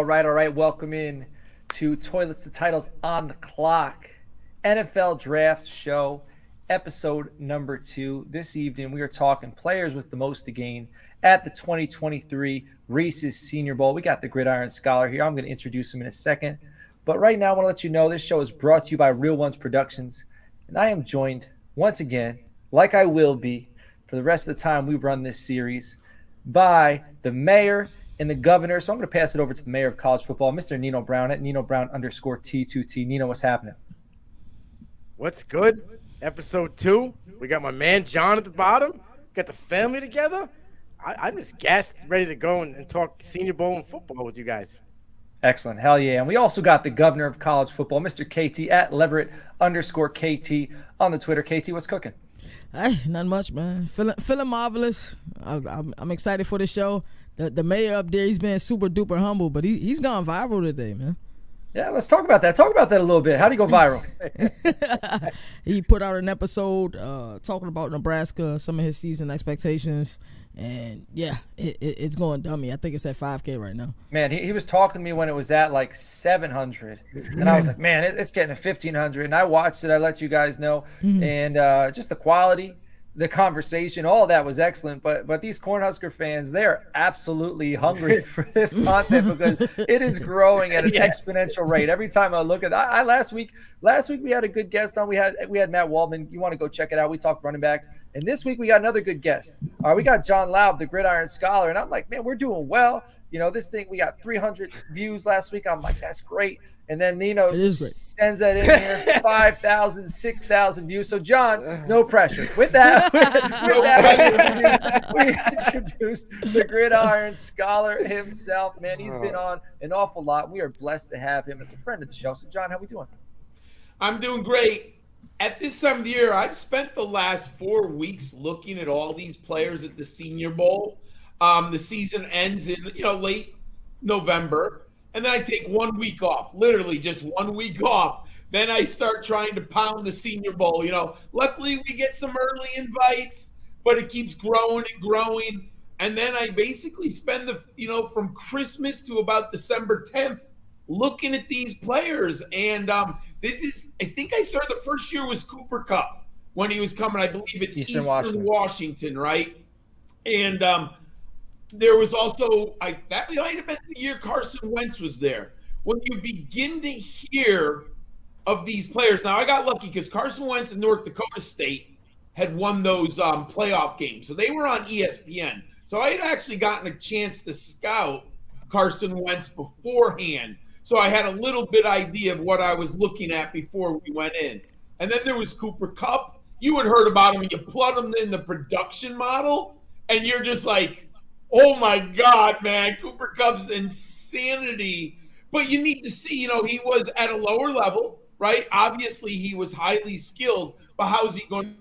All right. Welcome in to Toilets to Titles on the Clock, NFL Draft Show, episode number 2. This evening, we are talking players with the most to gain at the 2023 Reese's Senior Bowl. We got the Gridiron Scholar here. I'm going to introduce him in a second. But right now, I want to let you know this show is brought to you by Real Ones Productions. And I am joined once again, like I will be for the rest of the time we run this series, by the mayor and the governor. So I'm going to pass it over to the mayor of college football, Mr. Nino Brown at Nino Brown _T2T. Nino, what's happening? What's good? Episode 2. We got my man John at the bottom. Got the family together. I'm just gassed, ready to go and talk Senior Bowl and football with you guys. Excellent. Hell yeah. And we also got the governor of college football, Mr. KT at Leverett _KT on the Twitter. KT, what's cooking? Hey, not much, man. Feeling marvelous. I'm excited for the show. The mayor up there, he's been super duper humble, but he's gone viral today, man. Yeah, let's talk about that. Talk about that a little bit. How do you go viral? He put out an episode talking about Nebraska, some of his season expectations, and yeah, it's going dummy. I think it's at 5K right now. Man, he was talking to me when it was at like 700, and I was like, man, it's getting to 1,500, and I watched it. I let you guys know, and just the quality, the conversation, all of that was excellent. But these Cornhusker fans, they're absolutely hungry for this content because it is growing at an exponential rate. Every time I look at that, last week we had a good guest on. We had Matt Waldman. You want to go check it out? We talked running backs, and this week we got another good guest. We got John Laub, the Gridiron Scholar, and I'm like, man, we're doing well. You know, this thing, we got 300 views last week. I'm like, that's great. And then Nino sends that in here, 5,000, 6,000 views. So, John, no pressure. With that, we introduced the Gridiron Scholar himself. Man, he's been on an awful lot. We are blessed to have him as a friend of the show. So, John, how we doing? I'm doing great. At this time of the year, I've spent the last 4 weeks looking at all these players at the Senior Bowl. The season ends in, late November. And then I take 1 week off, literally just 1 week off. Then I start trying to pound the Senior Bowl. Luckily we get some early invites, but it keeps growing and growing. And then I basically spend from Christmas to about December 10th looking at these players. And I think I started the first year was Cooper Kupp when he was coming. I believe it's Eastern Washington, right? And there was also that might have been the year Carson Wentz was there. When you begin to hear of these players, now I got lucky because Carson Wentz and North Dakota State had won those playoff games, so they were on ESPN. So I had actually gotten a chance to scout Carson Wentz beforehand, so I had a little bit idea of what I was looking at before we went in. And then there was Cooper Kupp. You had heard about him, and you plug him in the production model, and you're just like, oh my God, man, Cooper Kupp's insanity. But you need to see, he was at a lower level, right? Obviously, he was highly skilled, but how's he going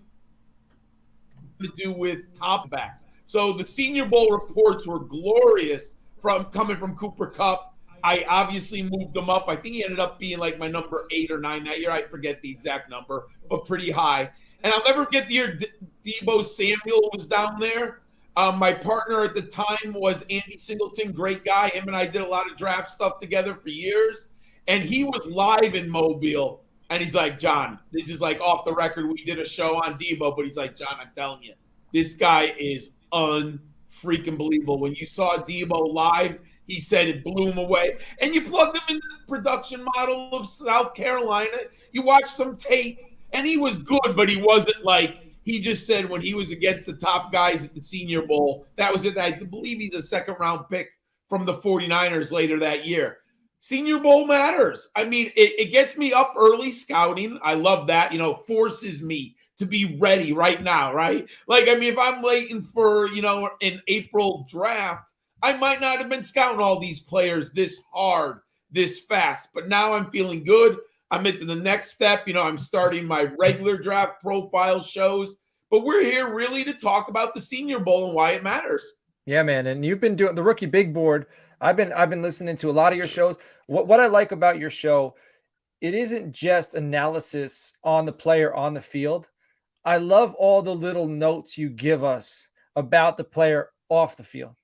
to do with top backs? So the Senior Bowl reports were glorious coming from Cooper Kupp. I obviously moved him up. I think he ended up being like my number 8 or 9 that year. I forget the exact number, but pretty high. And I'll never forget the year Deebo Samuel was down there. My partner at the time was Andy Singleton, great guy. Him and I did a lot of draft stuff together for years. And he was live in Mobile. And he's like, John, this is like off the record. We did a show on Deebo, but he's like, John, I'm telling you, this guy is unfreaking believable. When you saw Deebo live, he said it blew him away. And you plugged him into the production model of South Carolina. You watch some tape, and he was good, but he wasn't like, he just said when he was against the top guys at the Senior Bowl, that was it. I believe he's a second-round pick from the 49ers later that year. Senior Bowl matters. I mean, it gets me up early scouting. I love that. Forces me to be ready right now, right? Like, I mean, if I'm waiting for, an April draft, I might not have been scouting all these players this hard, this fast. But now I'm feeling good. I'm into the next step. I'm starting my regular draft profile shows. But we're here really to talk about the Senior Bowl and why it matters. Yeah, man. And you've been doing the Rookie Big Board. I've been listening to a lot of your shows. What I like about your show, it isn't just analysis on the player on the field. I love all the little notes you give us about the player off the field.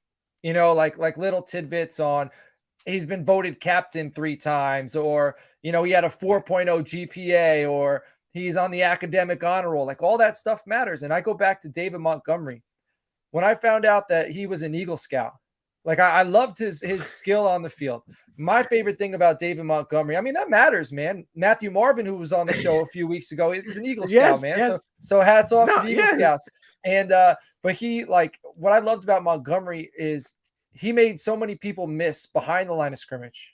Like little tidbits on he's been voted captain 3 times, or, he had a 4.0 GPA, or he's on the academic honor roll. Like, all that stuff matters. And I go back to David Montgomery. When I found out that he was an Eagle Scout, like, I loved his skill on the field. My favorite thing about David Montgomery, I mean, that matters, man. Matthew Marvin, who was on the show a few weeks ago, is an Eagle Scout, man. Yes. So hats off to the Eagle Scouts. And but he, like, what I loved about Montgomery is he made so many people miss behind the line of scrimmage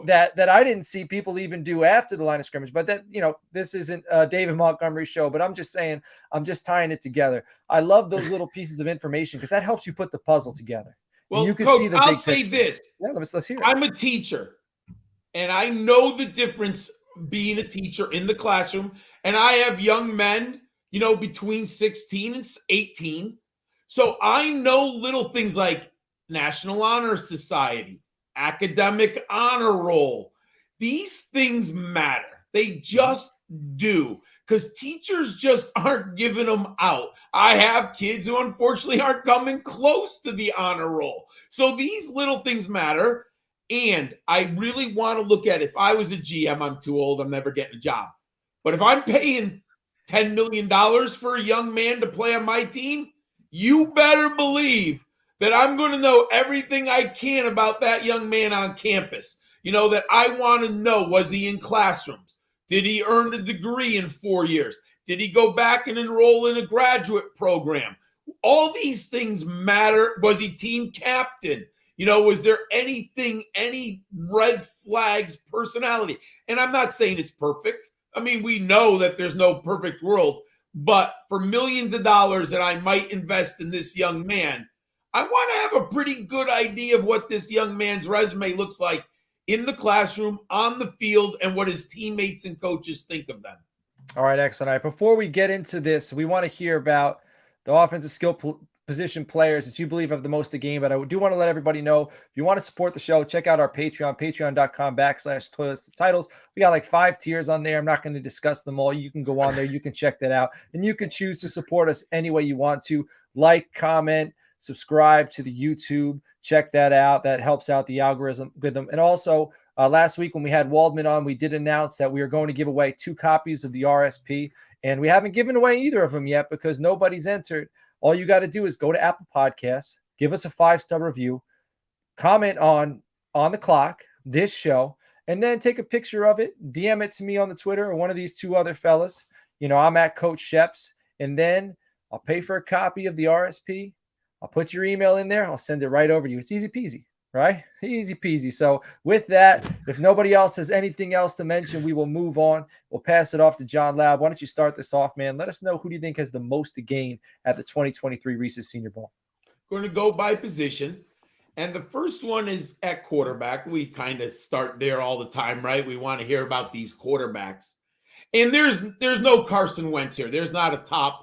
that I didn't see people even do after the line of scrimmage. But that, this isn't a David Montgomery show, but I'm just saying, I'm just tying it together. I love those little pieces of information because that helps you put the puzzle together. Well, you can Coach, see the I'll big say picture. this. Yeah, let's hear it. I'm a teacher, and I know the difference being a teacher in the classroom. And I have young men, between 16 and 18. So I know little things like National Honor Society, academic honor roll. These things matter. They just do, because teachers just aren't giving them out. I have kids who unfortunately aren't coming close to the honor roll. So these little things matter. And I really want to look at, if I was a GM, I'm too old, I'm never getting a job. But if I'm paying $10 million for a young man to play on my team, you better believe that I'm going to know everything I can about that young man on campus. That I want to know, was he in classrooms? Did he earn a degree in 4 years? Did he go back and enroll in a graduate program? All these things matter. Was he team captain? Was there anything, any red flags, personality? And I'm not saying it's perfect. I mean, we know that there's no perfect world, but for millions of dollars that I might invest in this young man, I want to have a pretty good idea of what this young man's resume looks like in the classroom, on the field, and what his teammates and coaches think of them. All right, excellent. All right, before we get into this, we want to hear about the offensive skill position players that you believe have the most to gain. But I do want to let everybody know, if you want to support the show, check out our Patreon, patreon.com/Toilets to Titles. We got like 5 tiers on there. I'm not going to discuss them all. You can go on there. You can check that out. And you can choose to support us any way you want to. Like, comment, subscribe to the YouTube. Check that out. That helps out the algorithm. And also, last week when we had Waldman on, we did announce that we are going to give away 2 copies of the RSP. And we haven't given away either of them yet because nobody's entered. All you got to do is go to Apple Podcasts, give us a 5-star review, comment on the clock, this show, and then take a picture of it, DM it to me on the Twitter or one of these 2 other fellas. I'm at Coach Sheps, and then I'll pay for a copy of the RSP. I'll put your email in there. I'll send it right over to you. It's easy peasy, right? Easy peasy. So with that, if nobody else has anything else to mention, we will move on. We'll pass it off to John Laub. Why don't you start this off, man? Let us know, who do you think has the most to gain at the 2023 Reese's Senior Bowl? Going to go by position. And the first one is at quarterback. We kind of start there all the time, right? We want to hear about these quarterbacks. And there's no Carson Wentz here. There's not a top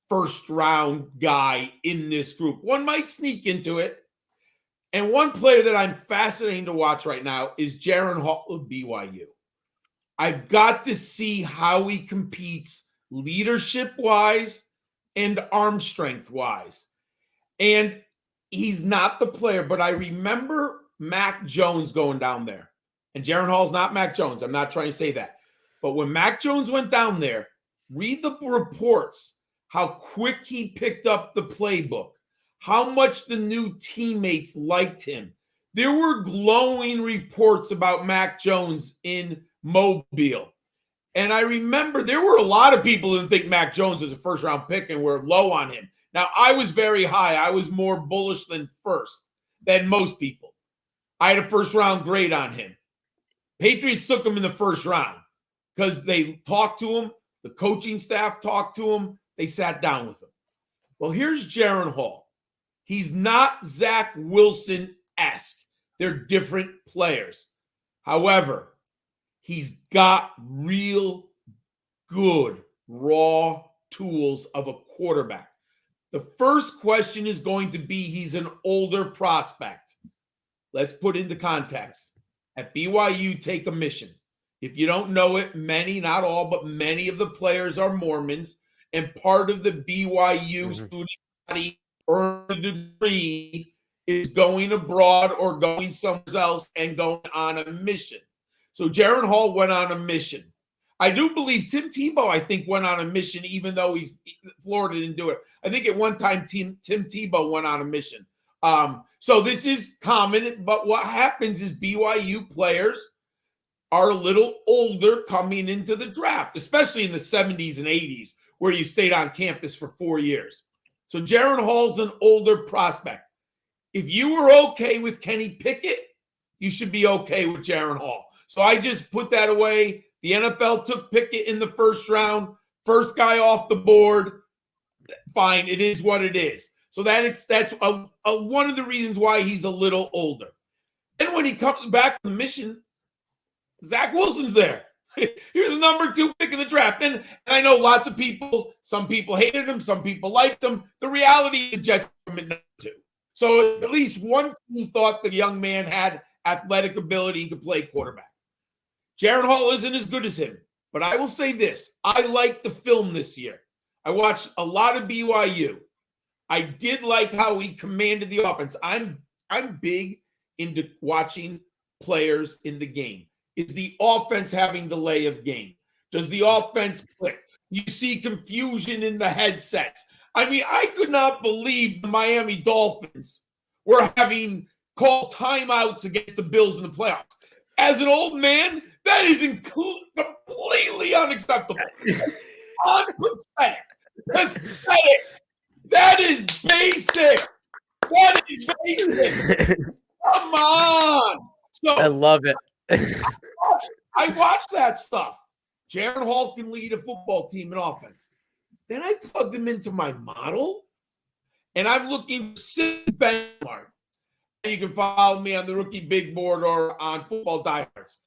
first-round guy in this group. One might sneak into it. And one player that I'm fascinated to watch right now is Jaren Hall of BYU. I've got to see how he competes leadership-wise and arm strength-wise. And he's not the player, but I remember Mac Jones going down there. And Jaren Hall's not Mac Jones. I'm not trying to say that. But when Mac Jones went down there, read the reports, how quick he picked up the playbook, how much the new teammates liked him. There were glowing reports about Mac Jones in Mobile. And I remember there were a lot of people who didn't think Mac Jones was a first-round pick and were low on him. Now, I was very high. I was more bullish than most people. I had a first-round grade on him. Patriots took him in the first round because they talked to him. The coaching staff talked to him. They sat down with him. Well, here's Jaren Hall. He's not Zach Wilson-esque. They're different players. However, he's got real good raw tools of a quarterback. The first question is going to be, he's an older prospect. Let's put into context. At BYU, take a mission. If you don't know it, many, not all, but many of the players are Mormons. And part of the BYU student body earn a degree is going abroad or going somewhere else and going on a mission. So Jaron Hall went on a mission. I do believe Tim Tebow, I think, went on a mission, even though Florida didn't do it. I think at one time Tim Tebow went on a mission. So this is common, but what happens is BYU players are a little older coming into the draft, especially in the 70s and 80s, where you stayed on campus for 4 years. So Jaron Hall's an older prospect. If you were okay with Kenny Pickett, you should be okay with Jaron Hall. So I just put that away. The NFL took Pickett in the first round, first guy off the board. Fine, it is what it is. So that's one of the reasons why he's a little older. And when he comes back from the mission, Zach Wilson's there. He was the number 2 pick in the draft. And I know lots of people, some people hated him, some people liked him. The reality, the Jets were number 2. So at least one team thought the young man had athletic ability to play quarterback. Jaron Hall isn't as good as him, but I will say this. I liked the film this year. I watched a lot of BYU. I did like how he commanded the offense. I'm big into watching players in the game. Is the offense having delay of game? Does the offense click? You see confusion in the headsets. I mean, I could not believe the Miami Dolphins were having called timeouts against the Bills in the playoffs. As an old man, that is completely unacceptable. Unpathetic. Pathetic. That is basic. That is basic. Come on. So I love it. I watch that stuff. Jaron Hall can lead a football team in offense. Then I plugged him into my model, and I'm looking for 6 benchmarks. You can follow me on the Rookie Big Board or on Football Diehards.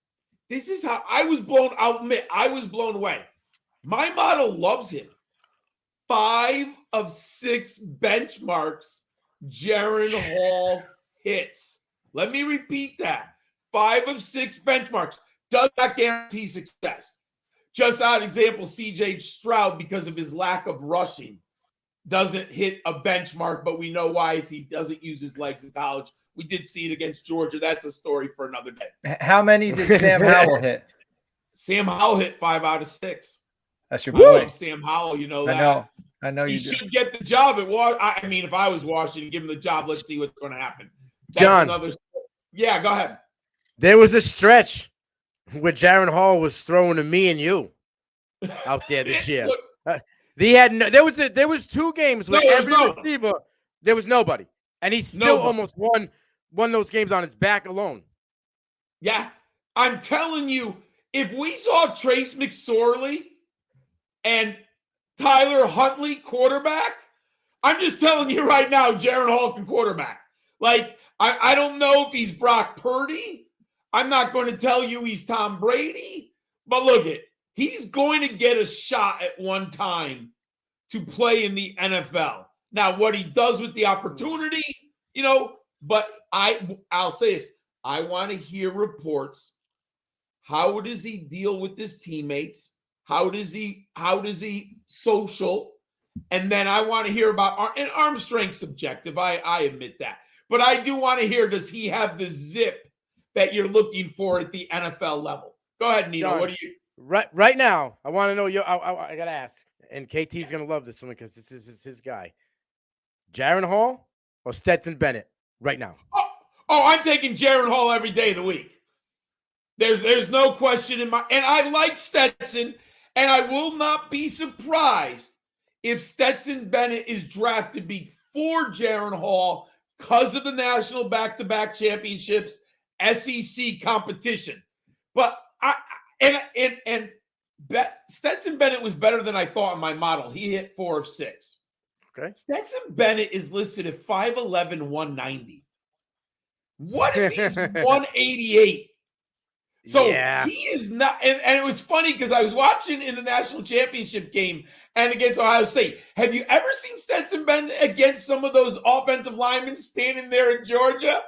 This is how I was blown. I'll admit, I was blown away. My model loves him. 5 of 6 benchmarks Jaron Hall hits. Let me repeat that. 5 of 6 benchmarks. Does not guarantee success. Just out example, CJ Stroud, because of his lack of rushing, doesn't hit a benchmark, but we know why. He doesn't use his legs in college. We did see it against Georgia. That's a story for another day. How many did Sam Howell hit? Sam Howell hit 5 out of 6. That's your boy. I love Sam Howell, you know that. I know you should get the job at Washington. I mean, if I was Washington, give him the job. Let's see what's going to happen. John. Yeah, go ahead. There was a stretch where Jaron Hall was throwing to me and you out there this year. Look, there was 2 games where every receiver, there was nobody. And he still almost won those games on his back alone. Yeah. I'm telling you, if we saw Trace McSorley and Tyler Huntley quarterback, I'm just telling you right now, Jaron Hall can quarterback. Like, I don't know if he's Brock Purdy. I'm not going to tell you he's Tom Brady. But look he's going to get a shot at one time to play in the NFL. Now, what he does with the opportunity, but I'll say this. I want to hear reports. How does he deal with his teammates? How does he social? And then I want to hear about arm strength subjective. I admit that. But I do want to hear, does he have the zip that you're looking for at the NFL level? Go ahead, Nino. John, what do you right now? I want to know I gotta ask, and KT's gonna love this one because this is his guy. Jaron Hall or Stetson Bennett right now? Oh, I'm taking Jaron Hall every day of the week. There's no question and I like Stetson, and I will not be surprised if Stetson Bennett is drafted before Jaron Hall because of the national back-to-back championships, SEC competition. But Stetson Bennett was better than I thought in my model. He hit 4 of 6. Okay. Stetson Bennett is listed at 5'11", 190. What if he's 188? So he is not, and it was funny because I was watching in the national championship game and against Ohio State. Have you ever seen Stetson Bennett against some of those offensive linemen standing there in Georgia?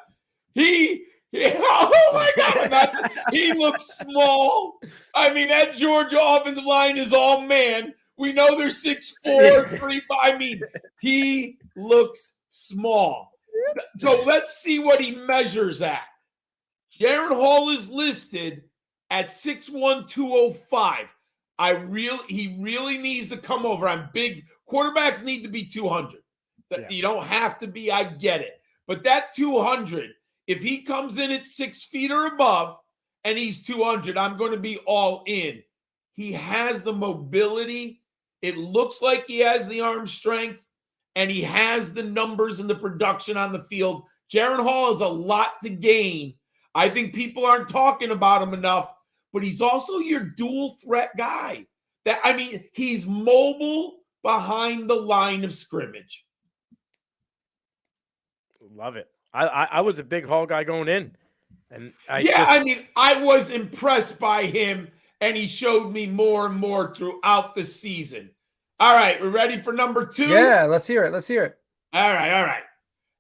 Oh my God, he looks small. I mean, that Georgia offensive line is all man. We know they're 6'4", 3'5". I mean, he looks small. So let's see what he measures at. Jaron Hall is listed at 6'1", 205. He really needs to come over. I'm big. Quarterbacks need to be 200. Yeah. You don't have to be. I get it. But that 200, if he comes in at 6 feet or above and he's 200, I'm going to be all in. He has the mobility. It looks like he has the arm strength, and he has the numbers and the production on the field. Jaron Hall has a lot to gain. I think people aren't talking about him enough, but he's also your dual threat guy. He's mobile behind the line of scrimmage. Love it. I was a big Hall guy going in. And I was impressed by him, and he showed me more and more throughout the season. All right, we're ready for number 2? Yeah, let's hear it. All right.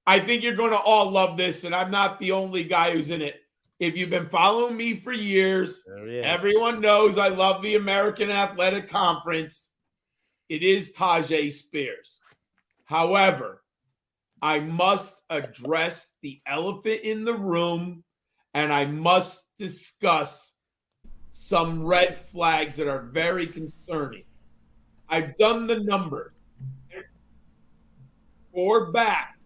I think you're going to all love this, and I'm not the only guy who's in it. If you've been following me for years, everyone knows I love the American Athletic Conference. It is Tajay Spears. However, I must address the elephant in the room, and I must discuss some red flags that are very concerning. I've done the numbers. 4 backs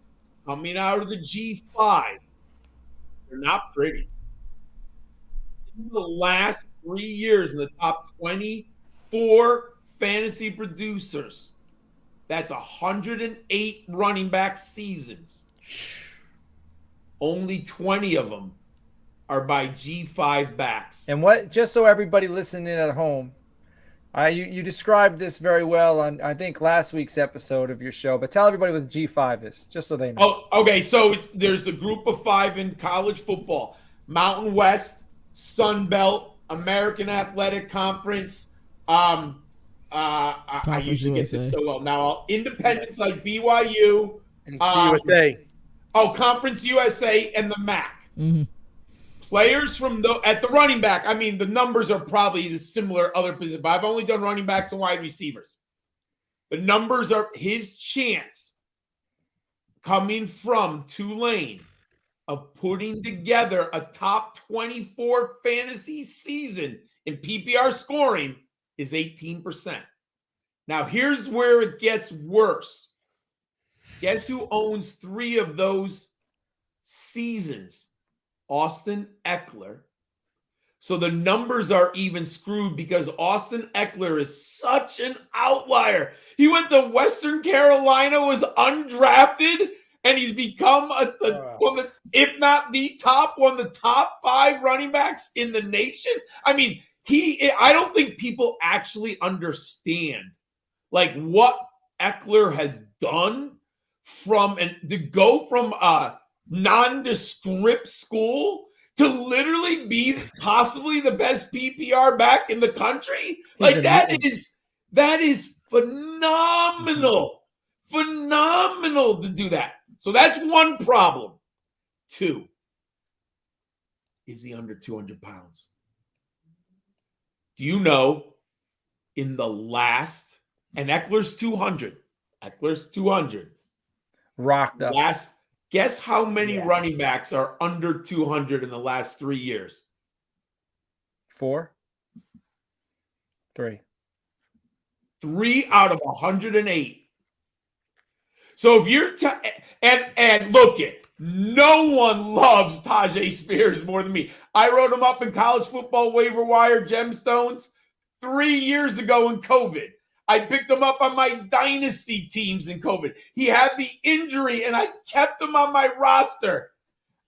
coming out of the G5. They're not pretty. In the last 3 years, in the top 24 fantasy producers, that's 108 running back seasons. Only 20 of them are by G5 backs. And just so everybody listening at home, you described this very well on, I think, last week's episode of your show, but tell everybody what the G5 is, just so they know. Oh, okay. So there's the group of 5 in college football: Mountain West, Sun Belt, American Athletic Conference. I usually get this so well. Now, independents like BYU, and USA. Conference USA, and the MAC. Mm-hmm. Players from at the running back, the numbers are probably the similar other positions, but I've only done running backs and wide receivers. The numbers are his chance coming from Tulane of putting together a top 24 fantasy season in PPR scoring is 18%. Now, here's where it gets worse. Guess who owns 3 of those seasons? Austin Eckler. So the numbers are even screwed because Austin Eckler is such an outlier. He went to Western Carolina, was undrafted, and he's become if not the top 5 running backs in the nation. I don't think people actually understand what Eckler has done to go from nondescript school to literally be possibly the best PPR back in the country. That is phenomenal. Phenomenal to do that. So that's one problem. 2, is he under 200 pounds? Do you know in the last, and Eckler's 200. Rocked up. Guess how many running backs are under 200 in the last 3 years? 4? 3. 3 out of 108. So if you're and look it, no one loves Tajay Spears more than me. I wrote him up in college football waiver wire gemstones 3 years ago in COVID. I picked him up on my dynasty teams in COVID. He had the injury, and I kept him on my roster.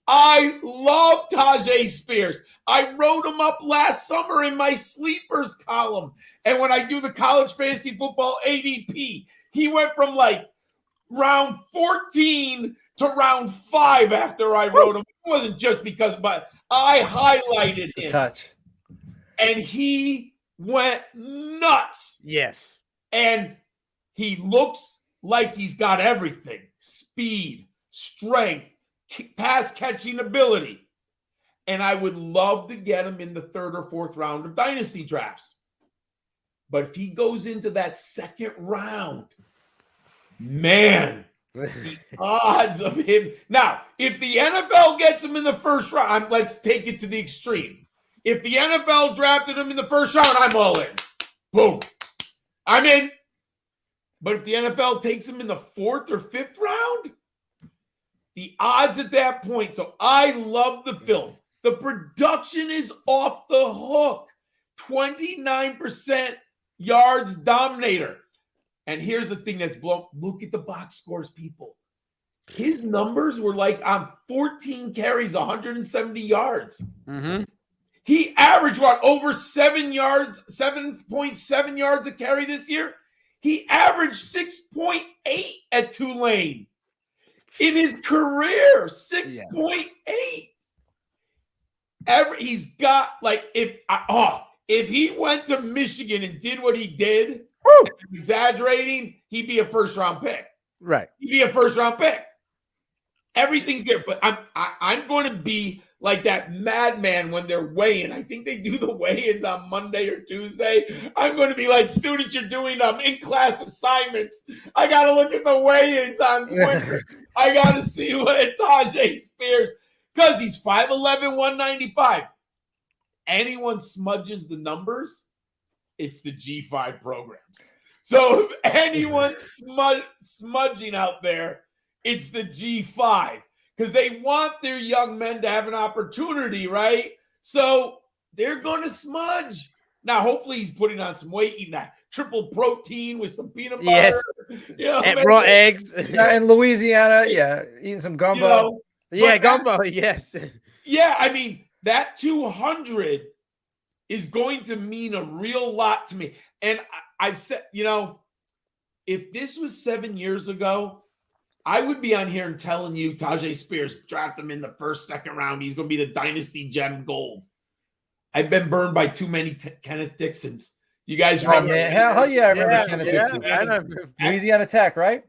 I love Tajay Spears. I wrote him up last summer in my sleepers column. And when I do the college fantasy football ADP, he went from round 14 to round 5 after I wrote him. It wasn't just because, but I highlighted him. Touch. And he went nuts. Yes. And he looks like he's got everything: speed, strength, pass catching ability. And I would love to get him in the 3rd or 4th round of dynasty drafts. But if he goes into that 2nd round, man, The odds of him. Now, if the NFL gets him in the first round, let's take it to the extreme. If the NFL drafted him in the first round, I'm all in. Boom. I'm in. But if the NFL takes him in the 4th or 5th round, the odds at that point. So I love the film. The production is off the hook. 29% yards dominator. And here's the thing that's blown. Look at the box scores, people. His numbers were like on 14 carries, 170 yards. Mm-hmm. He averaged over 7 yards, 7.7 yards a carry this year. He averaged 6.8 at Tulane in his career. 6.8. He's got like if he went to Michigan and did what he did, exaggerating, he'd be a first-round pick. Right. He'd be a first-round pick. Everything's there, but I'm going to be like that madman when they're weighing. I think they do the weigh-ins on Monday or Tuesday. I'm going to be like, students, you're doing in-class assignments. I got to look at the weigh-ins on Twitter. I got to see what Tajay Spears, because he's 5'11", 195. Anyone smudges the numbers, it's the G5 programs. So if anyone's smudging out there, it's the G5, because they want their young men to have an opportunity, right? So they're going to smudge. Now, hopefully he's putting on some weight, eating that triple protein with some peanut butter. Yes. You know, And raw eggs. In Louisiana, eating some gumbo. Gumbo, yes. Yeah, I mean, that 200 is going to mean a real lot to me. And I've said, if this was 7 years ago, I would be on here and telling you Tajay Spears, draft him in the first, second round. He's going to be the dynasty gem gold. I've been burned by too many Kenneth Dixons. You guys remember? Man. Hell yeah, I remember Kenneth Dixon. I remember. Louisiana Tech, right?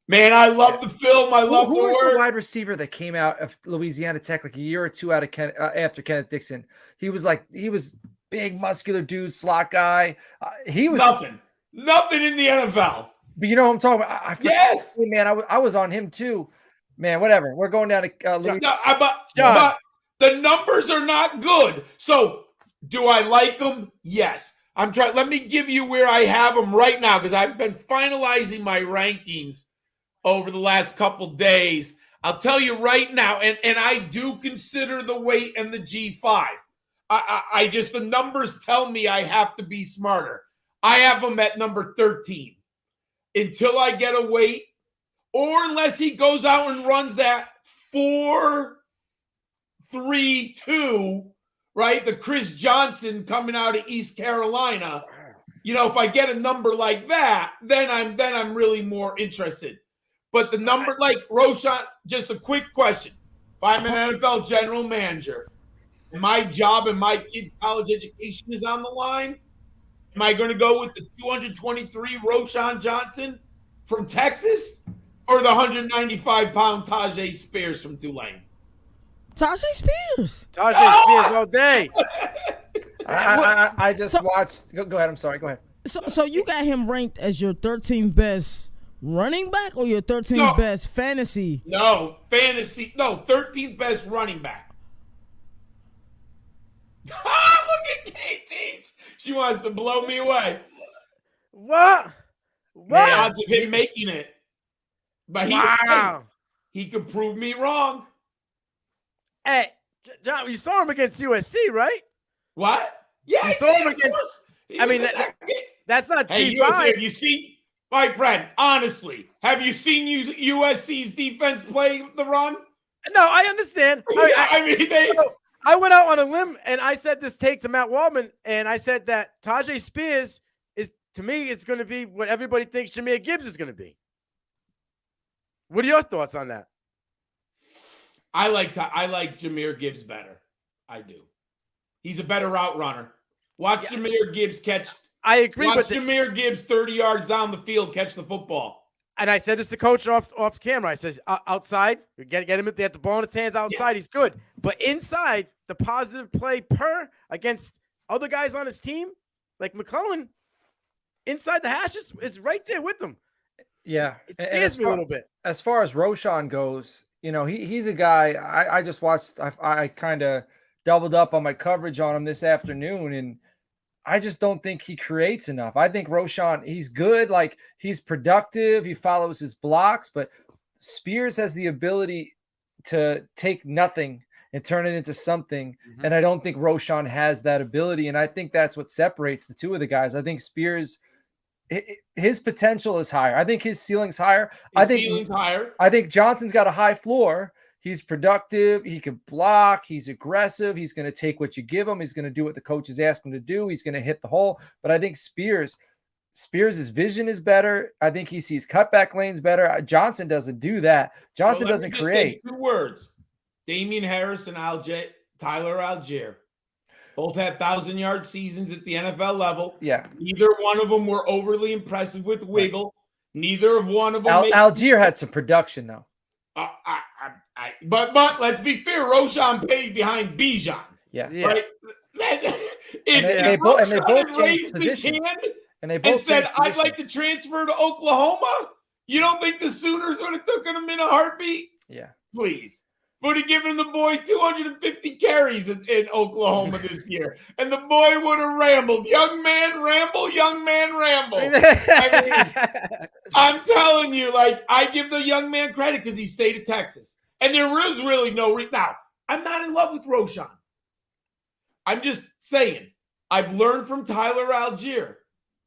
Man, I love the film. I love who the was word. the wide receiver that came out of Louisiana Tech like a year or two out of after Kenneth Dixon? He was big, muscular dude, slot guy. He was nothing in the NFL. But you know what I'm talking about? I yes, man, I was on him too. Man, whatever. We're going down to Louisiana. But the numbers are not good. So do I like them? Yes. I'm trying. Let me give you where I have them right now, because I've been finalizing my rankings over the last couple days. I'll tell you right now, and I do consider the weight and the G5. I just, the numbers tell me I have to be smarter. I have them at number 13 until I get a weight, or unless he goes out and runs that 4.32, right? The Chris Johnson coming out of East Carolina. If I get a number like that, then I'm really more interested. But the number, like Roshan, just a quick question. If I'm an NFL general manager, and my job and my kids' college education is on the line, am I going to go with the 223 Roshan Johnson from Texas, or the 195-pound Tajay Spears from Tulane? Tajay Spears. Tajay Spears all day. I just watched. Go ahead. I'm sorry. Go ahead. So you got him ranked as your 13th best running back or your 13th best fantasy? No, fantasy. No, 13th best running back. Look at KT. She wants to blow me away. What? The odds of him making it. But he could prove me wrong. Hey, John, you saw him against USC, right? What? Yeah, you saw him against. I mean, that's not G5. Have you seen, my friend? Honestly, have you seen USC's defense play the run? No, I understand. I went out on a limb and I said this take to Matt Waldman, and I said that Tajay Spears to me, is going to be what everybody thinks Jahmyr Gibbs is going to be. What are your thoughts on that? I like Jahmyr Gibbs better. I do. He's a better route runner. Watch Jahmyr Gibbs catch. I agree. Watch Jahmyr Gibbs 30 yards down the field catch the football. And I said this to coach off camera. I says outside, get him at the ball in his hands outside. He's good, but inside, the positive play against other guys on his team, like McClellan, inside the hashes is right there with them. Yeah. It And scares me a little bit. as far as Roshan goes, he's a guy I just watched. I kind of doubled up on my coverage on him this afternoon, and I just don't think he creates enough. I think Roshan, he's good. Like, he's productive. He follows his blocks, but Spears has the ability to take nothing and turn it into something. Mm-hmm. And I don't think Roshan has that ability. And I think that's what separates the two of the guys. I think Spears, his potential is higher. I think his ceiling's higher. Ceiling's higher. I think Johnson's got a high floor. He's productive. He can block. He's aggressive. He's going to take what you give him. He's going to do what the coaches ask him to do. He's going to hit the hole. But I think Spears' vision is better. I think he sees cutback lanes better. Johnson doesn't do that. Johnson doesn't create. 2 words. Damian Harris and Tyler Algier both had 1,000-yard seasons at the NFL level. Yeah. Neither one of them were overly impressive with wiggle. Neither of one of them. Algier had some production, though. But let's be fair. Roshan paid behind Bijan. Yeah. Right? They both changed positions. And said, "I'd like to transfer to Oklahoma." You don't think the Sooners would have taken him in a heartbeat? Yeah. Please. Would have given the boy 250 carries in Oklahoma this year. And the boy would have rambled. Young man ramble, young man ramble. I'm telling you, I give the young man credit because he stayed at Texas. And there is really no reason. Now, I'm not in love with Roshan. I'm just saying, I've learned from Tyler Algier.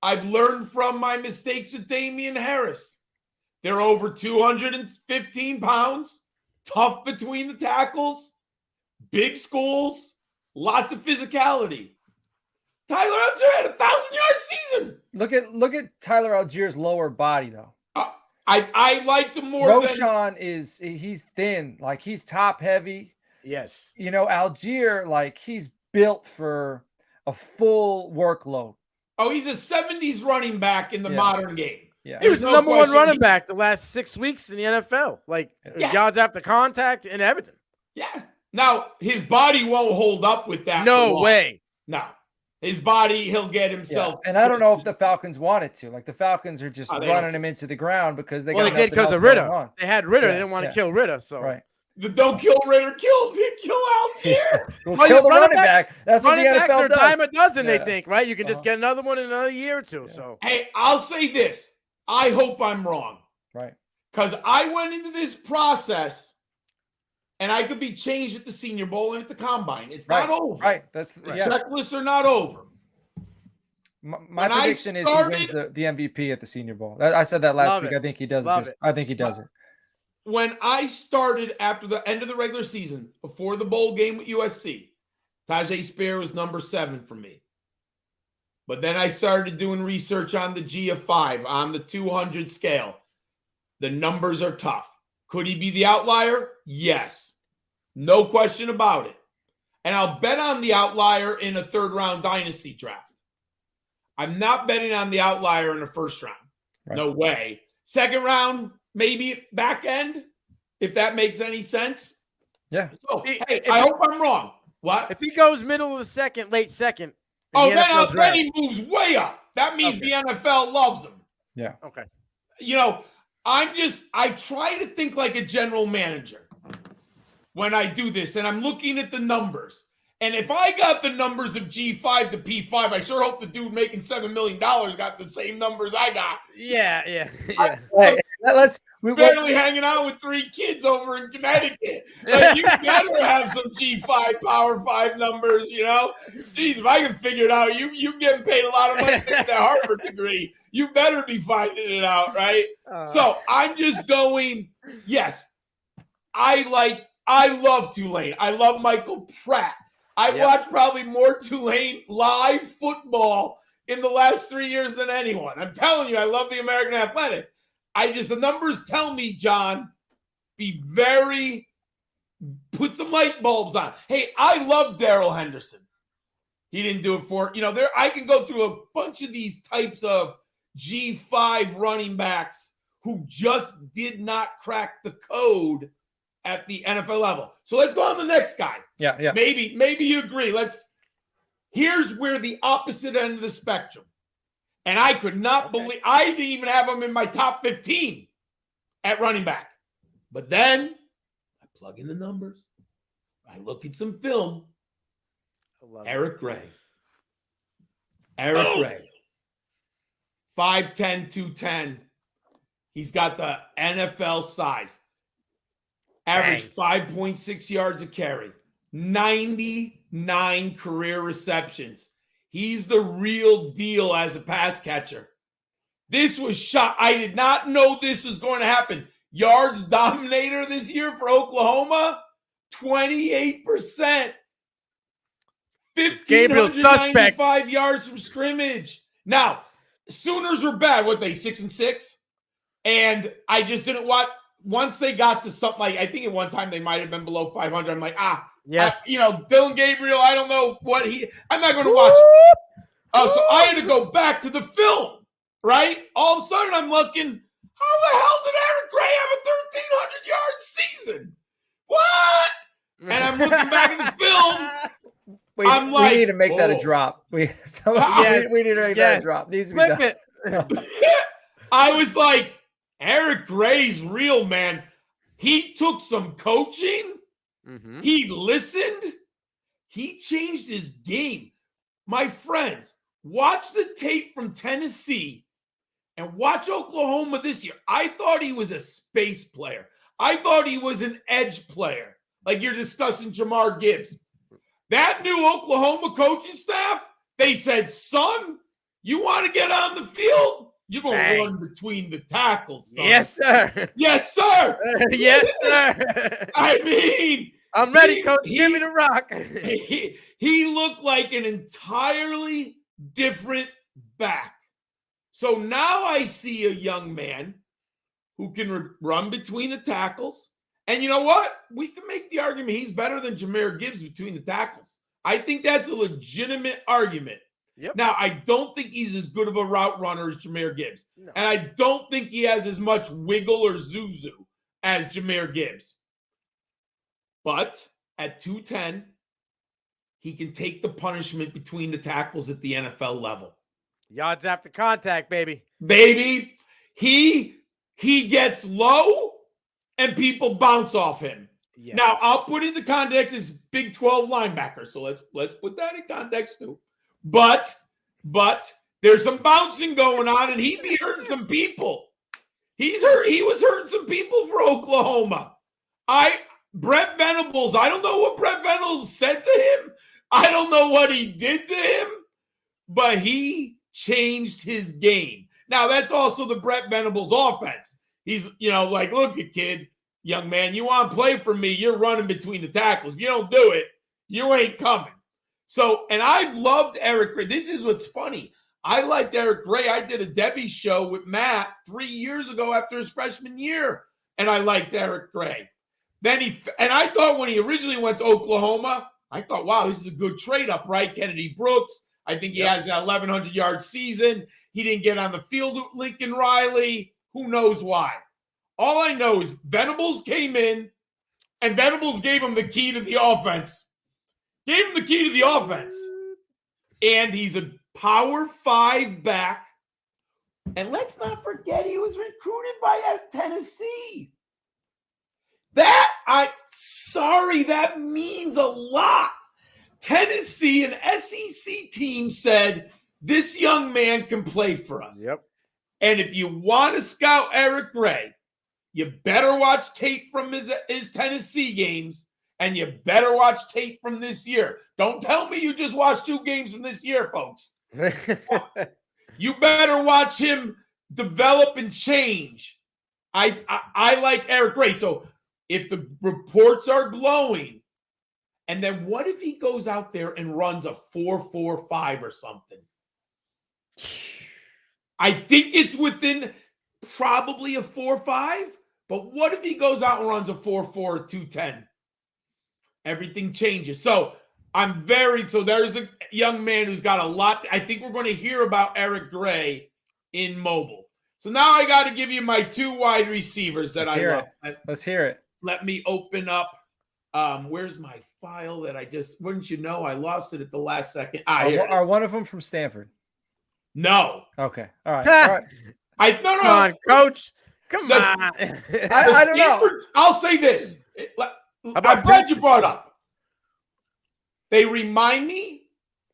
I've learned from my mistakes with Damian Harris. They're over 215 pounds. Tough between the tackles, big schools, lots of physicality. Tyler Algier had a 1,000-yard season. Look at Tyler Algier's lower body, though. I liked him more. Roshan he's thin, he's top heavy. Yes. Algier, he's built for a full workload. Oh, he's a 70s running back in the modern game. Yeah. He was the number 1 running back the last 6 weeks in the NFL. Yards after contact and everything. Yeah. Now, his body won't hold up with that. No way. No. His body, he'll get himself. Yeah. And I don't know if the Falcons wanted to. The Falcons are just running him into the ground because they got nothing because of Ritter. They had Ritter. They didn't want to kill Ritter. So right. Don't kill Ritter. Kill Algier. We'll kill the running back. That's what the NFL does. does. Dime a dozen, they think, right? You can just get another one in another year or two. Yeah. So hey, I'll say this. I hope I'm wrong. Right. Because I went into this process and I could be changed at the Senior Bowl and at the Combine. It's not over. Right. That's checklists are not over. My prediction is he wins the MVP at the Senior Bowl. I said that last week. I think he does it. I think he does it. When I started after the end of the regular season, before the bowl game with USC, Tajay Spear was number 7 for me. But then I started doing research on the G of 5, on the 200 scale. The numbers are tough. Could he be the outlier? Yes. No question about it. And I'll bet on the outlier in a 3rd-round dynasty draft. I'm not betting on the outlier in the 1st round. Right. No way. 2nd round, maybe back end, if that makes any sense. Yeah. So, I hope I'm wrong. What? If he goes middle of the 2nd, late 2nd. Then he moves way up. That means the NFL loves him. Yeah. Okay. I try to think like a general manager when I do this, and I'm looking at the numbers. And if I got the numbers of G5 to P5, I sure hope the dude making $7 million got the same numbers I got. Yeah. We're barely hanging out with 3 kids over in Connecticut. You better have some G5 Power 5 numbers, Jeez, if I can figure it out, you getting paid a lot of money to get that Harvard degree. You better be finding it out, right? So I'm just going, yes, I love Tulane. I love Michael Pratt. I watched probably more Tulane live football in the last 3 years than anyone. I'm telling you, I love the American Athletic. The numbers tell me, John, put some light bulbs on. Hey, I love Darrell Henderson. He didn't do it for, I can go through a bunch of these types of G5 running backs who just did not crack the code at the NFL level. So let's go on to the next guy. Yeah. Maybe you agree. Here's where the opposite end of the spectrum. And I could not believe I didn't even have him in my top 15 at running back. But then I plug in the numbers. I look at some film. Eric Gray. Eric Gray. 5'10", 210. He's got the NFL size. Average 5.6 yards a carry. 99 career receptions. He's the real deal as a pass catcher. This was shot. I did not know this was going to happen. Yards dominator this year for Oklahoma, 28%. 1,595 yards from scrimmage. Now, Sooners were bad. What, they 6-6? And I just didn't watch. Once they got to something like, I think at one time they might have been below 500. I'm like, yes. Dylan Gabriel, I don't know what I'm not going to watch it. Oh, so I had to go back to the film, right? All of a sudden I'm looking, how the hell did Eric Gray have a 1,300-yard season? What? And I'm looking back at the film. We need to make that a drop. We need to make that a drop. Needs to be done. I was like, Eric Gray's real, man. He took some coaching. Mm-hmm. He listened. He changed his game. My friends, watch the tape from Tennessee and watch Oklahoma this year. I thought he was a space player. I thought he was an edge player, like you're discussing Jahmyr Gibbs. That new Oklahoma coaching staff, they said, son, you want to get on the field? You're going to run between the tackles, son. Yes, sir. Yes, sir. Yes, sir. I mean, I'm ready, coach. Give me the rock. He looked like an entirely different back. So now I see a young man who can run between the tackles. And you know what? We can make the argument he's better than Jahmyr Gibbs between the tackles. I think that's a legitimate argument. Yep. Now, I don't think he's as good of a route runner as Jahmyr Gibbs. No. And I don't think he has as much wiggle or zuzu as Jahmyr Gibbs. But at 210, he can take the punishment between the tackles at the NFL level. Yards after contact, baby. Baby, he gets low and people bounce off him. Yes. Now, I'll put into context as Big 12 linebacker. So let's put that in context too. But there's some bouncing going on, and he be hurting some people. He was hurting some people for Oklahoma. Brett Venables, I don't know what Brett Venables said to him. I don't know what he did to him, but he changed his game. Now, that's also the Brett Venables offense. He's, like, look at kid, young man, you want to play for me, you're running between the tackles. If you don't do it, you ain't coming. So, and I've loved Eric Gray. This is what's funny. I liked Eric Gray. I did a Debbie show with Matt 3 years ago after his freshman year, and I liked Eric Gray. And I thought when he originally went to Oklahoma, I thought, wow, this is a good trade-up, right? Kennedy Brooks. I think he has that 1,100-yard season. He didn't get on the field with Lincoln Riley. Who knows why? All I know is Venables came in, and Venables gave him the key to the offense. Gave him the key to the offense. And he's a Power 5 back. And let's not forget he was recruited by Tennessee. That means a lot. Tennessee, an SEC team, said, this young man can play for us. Yep. And if you want to scout Eric Gray, you better watch tape from his Tennessee games, and you better watch tape from this year. Don't tell me you just watched 2 games from this year, folks. You better watch him develop and change. I like Eric Gray. So if the reports are glowing, and then what if he goes out there and runs a 4.45 or something? I think it's within probably a 4.5, but what if he goes out and runs a 4.4 or 2.10? Everything changes. So there's a young man who's got a lot. I think we're going to hear about Eric Gray in mobile. So now I got to give you my 2 wide receivers that I love. Let's hear it. Let me open up. Where's my file that wouldn't you know, I lost it at the last second. Are one of them from Stanford? No. Okay. All right. All right. No. Come on, coach. Come The- on. I don't know. I'll say this. about I'm glad you Princeton? brought up. They remind me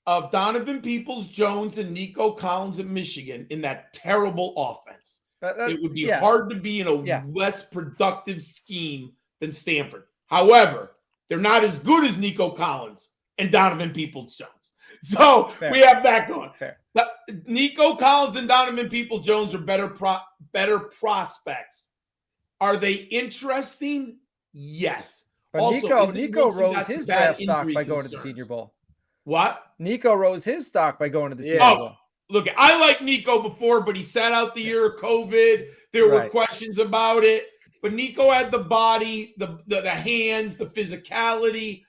of Donovan Peoples-Jones and Nico Collins at Michigan in that terrible offense. It would be hard to be in a less productive scheme than Stanford. However, they're not as good as Nico Collins and Donovan Peoples-Jones. So Fair. we have that going. Fair. Nico Collins and Donovan Peoples-Jones are better prospects. Are they interesting? Yes. But Also, Nico rose his draft stock by going to the Senior Bowl. What? Nico rose his stock by going to the Senior Bowl. Look, I liked Nico before, but he sat out the year of COVID. There were questions about it. But Nico had the body, the hands, the physicality.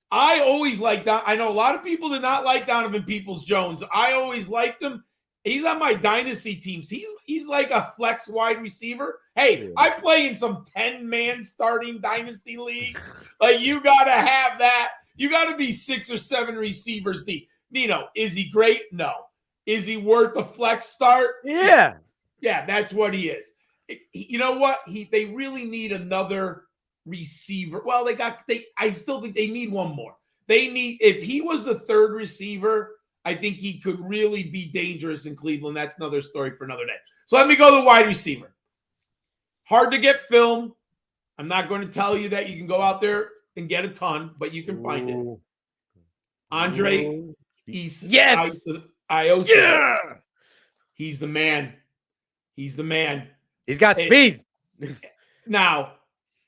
I always liked that. I know a lot of people did not like Donovan Peoples-Jones. I always liked him. He's on my dynasty teams. He's like a flex wide receiver. Hey, I play in some 10-man starting dynasty leagues. Like, you got to have that. You got to be 6 or 7 receivers deep. Nino, is he great? No. Is he worth a flex start? Yeah. Yeah, that's what he is. You know what? They really need another receiver. Well, I still think they need one more. If he was the third receiver, I think he could really be dangerous in Cleveland. That's another story for another day. So let me go to wide receiver. Hard to get film. I'm not going to tell you that you can go out there and get a ton, but you can find it. Andre Iosa. Yeah. He's the man. He's the man. He's got speed. Now,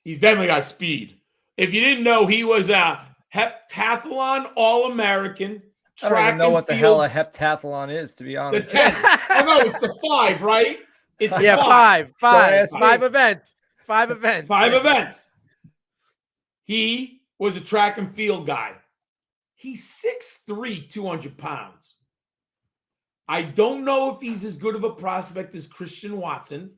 he's definitely got speed. If you didn't know, he was a heptathlon All-American. I don't even know what the hell a heptathlon is, to be honest. The 10. Oh, no, it's the 5, right? It's the 5 events. 5 events. 5 events. He was a track and field guy. He's 6'3", 200 pounds. I don't know if he's as good of a prospect as Christian Watson.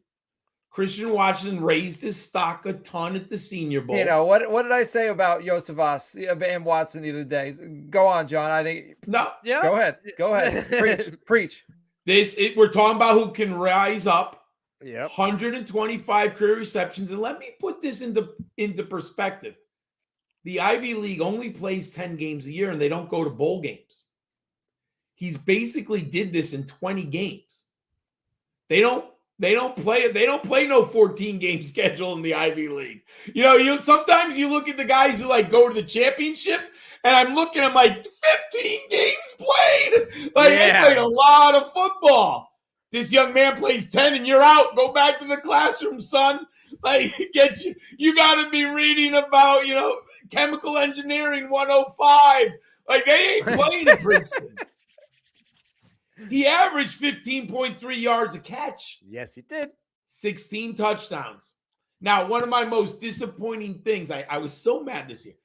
Christian Watson raised his stock a ton at the Senior Bowl. You know, what did I say about Josefas and Watson the other day? Go on, John. I think. No. Yeah. Oh. Go ahead. Preach. We're talking about who can rise up. Yep. 125 career receptions. And let me put this into perspective. The Ivy League only plays 10 games a year, and they don't go to bowl games. He's basically did this in 20 games. They don't play no 14 game schedule in the Ivy League. You know, sometimes you look at the guys who like go to the championship, and I'm like 15 games played. Like, they played a lot of football. This young man plays 10 and you're out. Go back to the classroom, son. Like, you got to be reading about, chemical engineering 105. Like, they ain't playing at Princeton. He averaged 15.3 yards a catch. Yes, he did. 16 touchdowns. Now, one of my most disappointing things, I was so mad this year.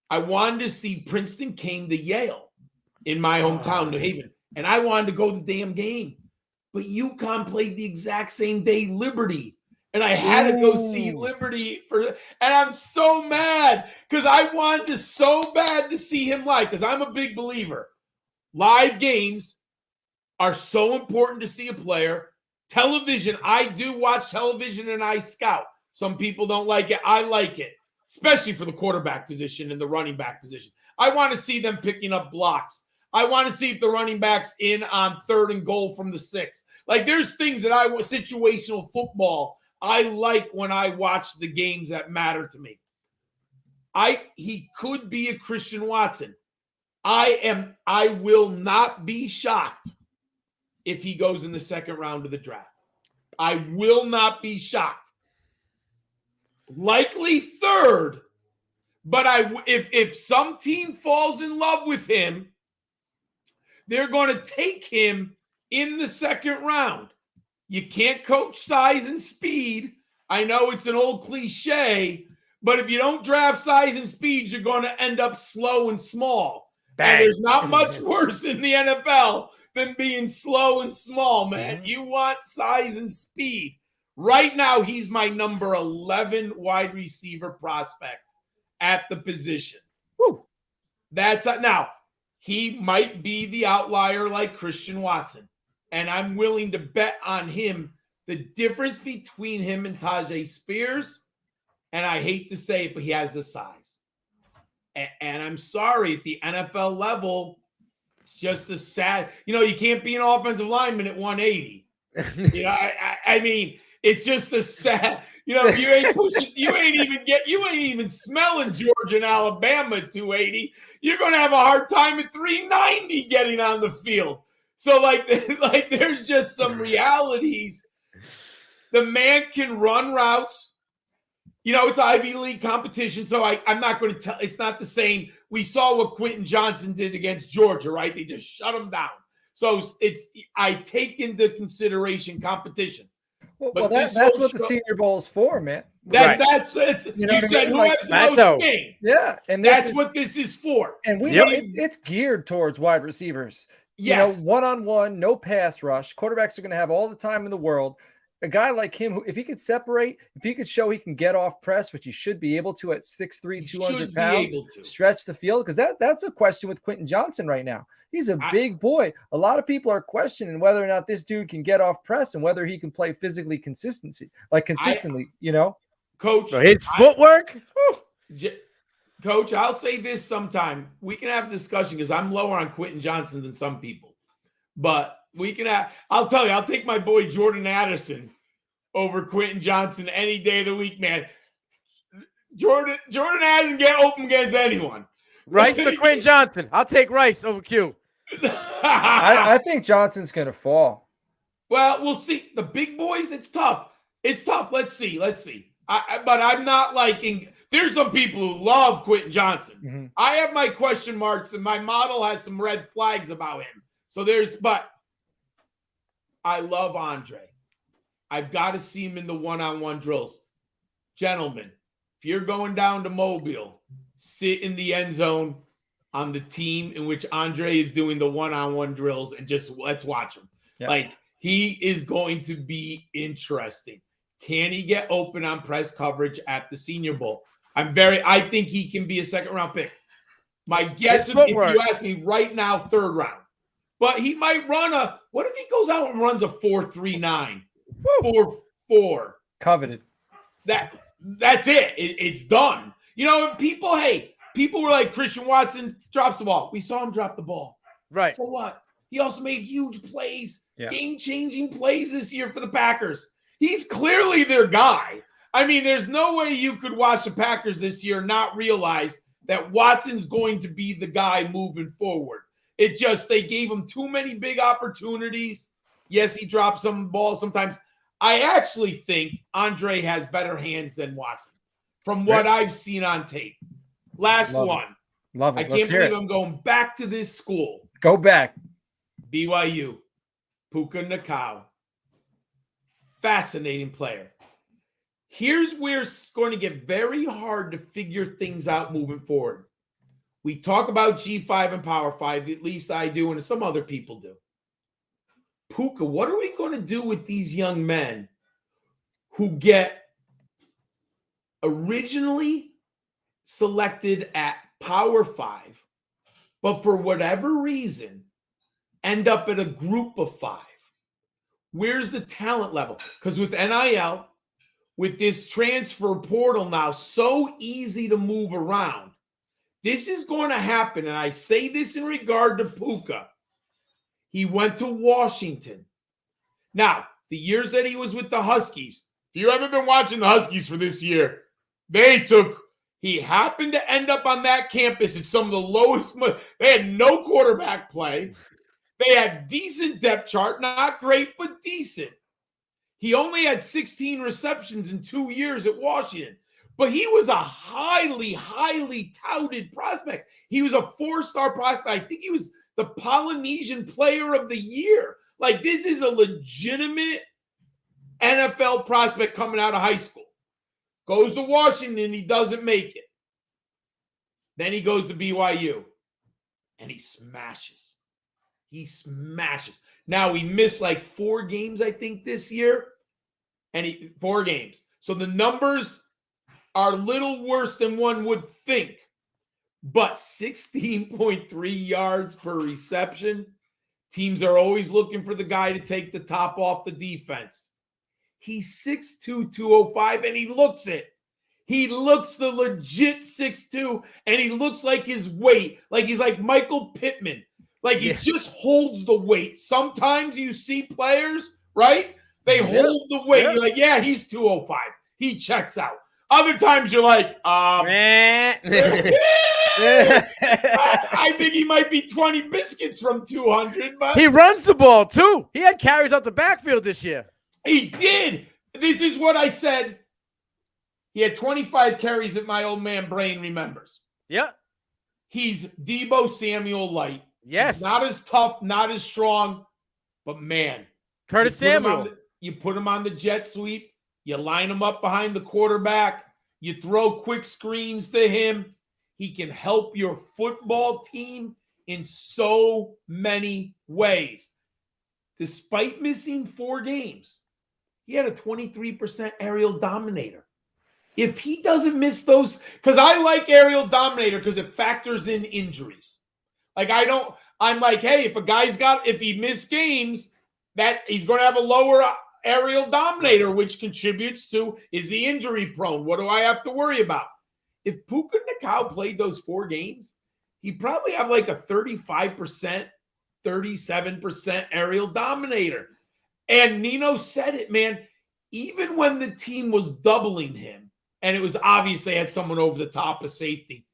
I wanted to see Princeton came to Yale in my hometown, New Haven, and I wanted to go to the damn game. But UConn played the exact same day, Liberty. And I had to go see Liberty and I'm so mad because I wanted so bad to see him live because I'm a big believer. Live games are so important to see a player. Television, I do watch television and I scout. Some people don't like it. I like it, especially for the quarterback position and the running back position. I want to see them picking up blocks. I want to see if the running back's in on 3rd and goal from the 6. Like, there's things that situational football I like when I watch the games that matter to me. He could be a Christian Watson. I will not be shocked if he goes in the 2nd round of the draft. I will not be shocked. Likely 3rd, but if some team falls in love with him, they're going to take him in the 2nd round. You can't coach size and speed. I know it's an old cliche, but if you don't draft size and speed, you're going to end up slow and small. And there's not much worse in the NFL than being slow and small, man. Mm-hmm. You want size and speed. Right now, he's my number 11 wide receiver prospect at the position. Woo. Now, he might be the outlier like Christian Watson. and I'm willing to bet on him. The difference between him and Tajay Spears, and I hate to say it, but he has the size. And I'm sorry, at the NFL level, it's just a sad, you can't be an offensive lineman at 180. I mean, it's just a sad, you ain't pushing, you ain't even smelling Georgia and Alabama at 280. You're going to have a hard time at 390 getting on the field. So like there's just some realities. The man can run routes. It's Ivy League competition, so I'm not going to tell. It's not the same. We saw what Quentin Johnson did against Georgia, right? They just shut him down. So I take into consideration competition. Well, that's what the Senior Bowl is for, man. That's it. You said who has the most game. Yeah, and that's what this is for. And we know it's geared towards wide receivers. Yes. One-on-one, no pass rush. Quarterbacks are going to have all the time in the world. A guy like him, who, if he could separate, if he could show he can get off press, which he should be able to at 6'3", 200 pounds, stretch the field, because that's a question with Quentin Johnson right now. He's a big boy. A lot of people are questioning whether or not this dude can get off press and whether he can play physically consistently. Coach. So his footwork? Coach, I'll say this sometime. We can have a discussion because I'm lower on Quentin Johnson than some people. But I'll tell you, I'll take my boy Jordan Addison over Quentin Johnson any day of the week, man. Jordan Addison get open against anyone. Rice or Quentin Johnson? I'll take Rice over Q. I think Johnson's going to fall. Well, we'll see. The big boys, it's tough. Let's see. But I'm not liking. There's some people who love Quentin Johnson. Mm-hmm. I have my question marks, and my model has some red flags about him. So but I love Andre. I've got to see him in the one-on-one drills. Gentlemen, if you're going down to Mobile, sit in the end zone on the team in which Andre is doing the one-on-one drills and just let's watch him. Yep. He is going to be interesting. Can he get open on press coverage at the Senior Bowl? I think he can be a second-round pick. My guess is, if you ask me right now, third round. But he might what if he goes out and runs a 4.39, 4.4? Coveted. That's it. It's done. People were like, Christian Watson drops the ball. We saw him drop the ball. Right. So what? He also made huge plays, game-changing plays this year for the Packers. He's clearly their guy. I mean, there's no way you could watch the Packers this year and not realize that Watson's going to be the guy moving forward. They gave him too many big opportunities. Yes, he dropped some balls sometimes. I actually think Andre has better hands than Watson from what I've seen on tape. Last one. Love it. I can't believe I'm going back to this school. Go back. BYU. Puka Nacua. Fascinating player. Here's where it's going to get very hard to figure things out moving forward. We talk about G5 and Power 5, at least I do, and some other people do. Puka, what are we going to do with these young men who get originally selected at Power 5, but for whatever reason end up at a group of 5? Where's the talent level? Because with NIL, with this transfer portal now so easy to move around, this is going to happen. And I say this in regard to Puka. He went to Washington. Now, the years that he was with the Huskies, if you haven't been watching the Huskies for this year, he happened to end up on that campus at some of the lowest. They had no quarterback play. They had decent depth chart, not great, but decent. He only had 16 receptions in 2 years at Washington, but he was a highly, highly touted prospect. He was a 4-star prospect. I think he was the Polynesian Player of the Year. This is a legitimate NFL prospect coming out of high school. Goes to Washington, he doesn't make it. Then he goes to BYU, and he smashes. Now, he missed 4 games, I think, this year. 4 games. So the numbers are a little worse than one would think. But 16.3 yards per reception, Teams are always looking for the guy to take the top off the defense. He's 6'2", 205, and he looks it. He looks the legit 6'2", and he looks like his weight. Like he's like Michael Pittman. Like he just holds the weight. Sometimes you see players, right? They hold the weight. You're like, yeah, he's 205. He checks out. Other times you're like, I think he might be 20 biscuits from 200. But he runs the ball, too. He had carries out the backfield this year. He did. This is what I said. He had 25 carries that my old man brain remembers. Yeah. He's Deebo Samuel light. Yes. He's not as tough, not as strong, but man. Curtis Samuel. You put him on the jet sweep. You line him up behind the quarterback. You throw quick screens to him. He can help your football team in so many ways. Despite missing 4 games, he had a 23% aerial dominator. If he doesn't miss those, because I like aerial dominator because it factors in injuries. Like I'm like, hey, if he missed games, that he's going to have a lower aerial dominator, which contributes to, is he injury prone? What do I have to worry about? If Puka Nacua played those 4 games, he'd probably have like a 35%, 37% aerial dominator. And Nino said it, man, even when the team was doubling him, and it was obvious they had someone over the top of safety,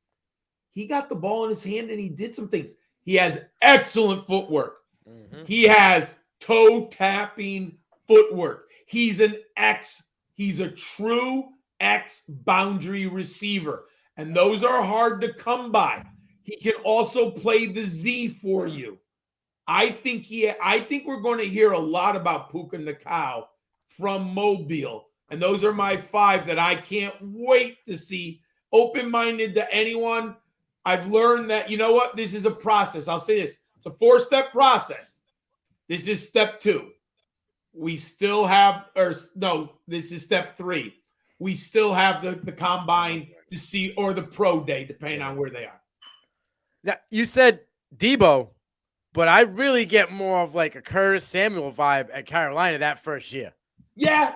he got the ball in his hand and he did some things. He has excellent footwork. Mm-hmm. He has toe-tapping footwork. He's a true X boundary receiver. And those are hard to come by. He can also play the Z for you. I think we're going to hear a lot about Puka Nacua from Mobile. And those are my 5 that I can't wait to see. Open-minded to anyone. I've learned that, you know what? This is a process. I'll say this. It's a 4-step process. This is step 2. We still have, this is step 3. We still have the combine to see, or the pro day, depending on where they are. Now, you said Deebo, but I really get more of like a Curtis Samuel vibe at Carolina that first year. Yeah,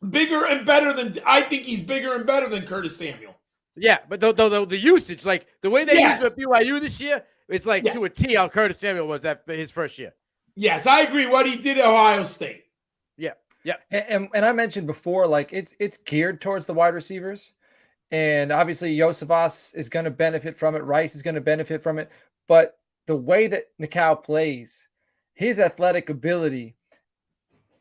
bigger and better than, I think he's bigger and better than Curtis Samuel. Yeah, but the usage, like the way they used it at BYU this year, it's like to a T how Curtis Samuel was his first year. Yes, I agree. What he did at Ohio State. Yeah. And I mentioned before, like it's geared towards the wide receivers. And obviously Josevas is going to benefit from it. Rice is going to benefit from it. But the way that Nacua plays, his athletic ability,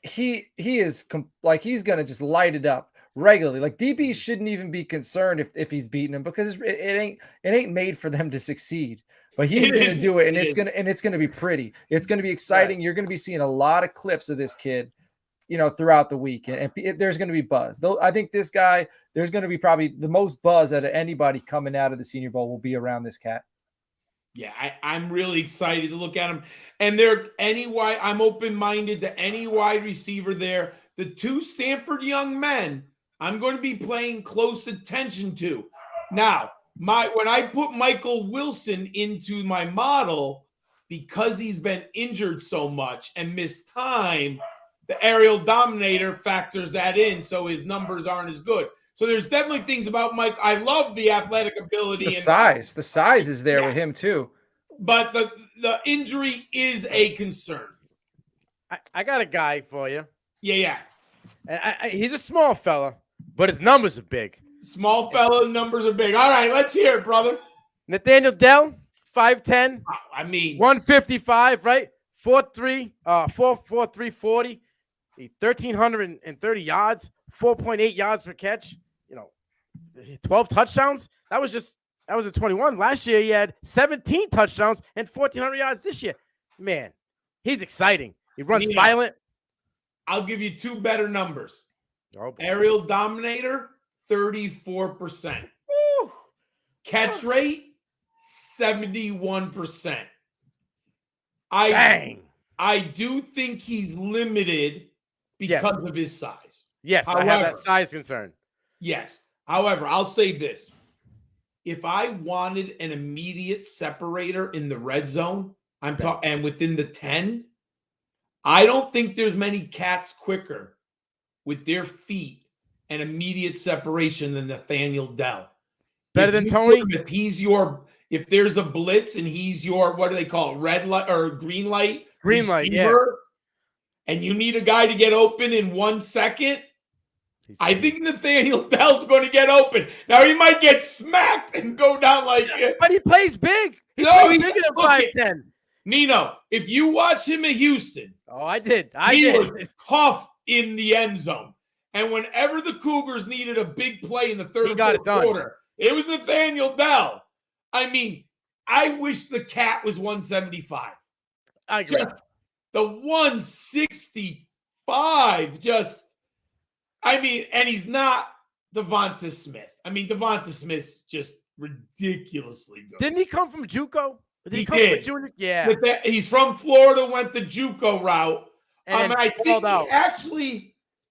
he is like he's going to just light it up regularly. Like DB shouldn't even be concerned if he's beating him, because it ain't made for them to succeed. But he's going to do it, and it's going to be pretty. It's going to be exciting. Right. You're going to be seeing a lot of clips of this kid, throughout the week, and there's going to be buzz. Though I think this guy, there's going to be probably the most buzz out of anybody coming out of the Senior Bowl will be around this cat. Yeah, I'm really excited to look at him. And I'm open-minded to any wide receiver there. The 2 Stanford young men, I'm going to be paying close attention to. Now, when I put Michael Wilson into my model, because he's been injured so much and missed time, the aerial dominator factors that in, so his numbers aren't as good. So there's definitely things about Mike. I love the athletic ability. The size is there with him too. But the injury is a concern. I got a guy for you. Yeah. And he's a small fella, but his numbers are big. Small fella, numbers are big. All right, let's hear it, brother. Nathaniel Dell, 5'10". 155, right? 4'3", 4'3", 40. 1,330 yards, 4.8 yards per catch, 12 touchdowns. That was a 21. Last year, he had 17 touchdowns and 1,400 yards this year. Man, he's exciting. He runs violent. I'll give you 2 better numbers. Oh, aerial dominator, 34%. Woo. Catch rate, 71%. Bang. I do think he's limited because of his size. Yes, however, I have that size concern. Yes. However, I'll say this. If I wanted an immediate separator in the red zone, I'm talking, and within the 10, I don't think there's many cats quicker with their feet and immediate separation than Nathaniel Dell. Better than Tony? If there's a blitz and he's your, what do they call it, red light or green light? Green light, yeah. And you need a guy to get open in 1 second, I think Nathaniel Dell's going to get open. Now, he might get smacked and go down like it. But he plays big. He's bigger than 5'10". Nino, if you watch him at Houston. Oh, I did. He was tough in the end zone. And whenever the Cougars needed a big play in the third or fourth quarter, it was Nathaniel Dell. I mean, I wish the cat was 175. I agree. Just the 165, and he's not Devonta Smith. I mean, Devonta Smith's just ridiculously good. Didn't he come from JUCO? He did. Yeah. He's from Florida, went the JUCO route. And I think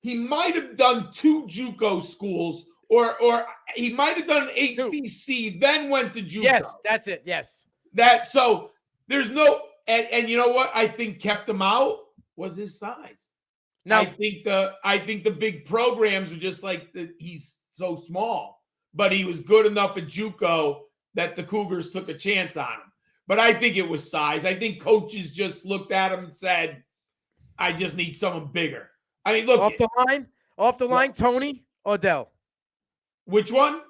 he might have done 2 JUCO schools, or he might have done HBC, then went to JUCO. Yes, that's it. Yes. So there's no, and you know what I think kept him out was his size. No, I think the big programs were just like he's so small, but he was good enough at JUCO that the Cougars took a chance on him. But I think it was size. I think coaches just looked at him and said, "I just need someone bigger." I mean, look, off the line, Tony or Dell? Which one?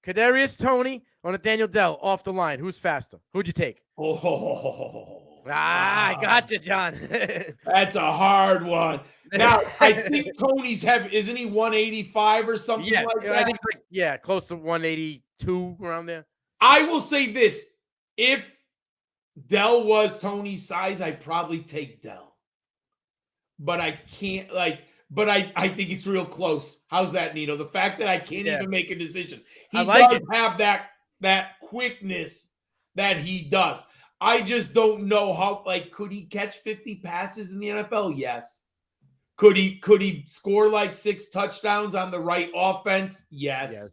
Kadarius Tony or Nathaniel Dell off the line? Who's faster? Who'd you take? I got you, John. That's a hard one. Now, I think Tony's heavy. Isn't he 185 or something like that? I think close to 182 around there. I will say this. If Dell was Tony's size, I'd probably take Dell. But I can't, I think it's real close. How's that, Nino? The fact that I can't even make a decision. He does have that quickness that he does. I just don't know how, could he catch 50 passes in the NFL? Yes. Could he score 6 touchdowns on the right offense? Yes.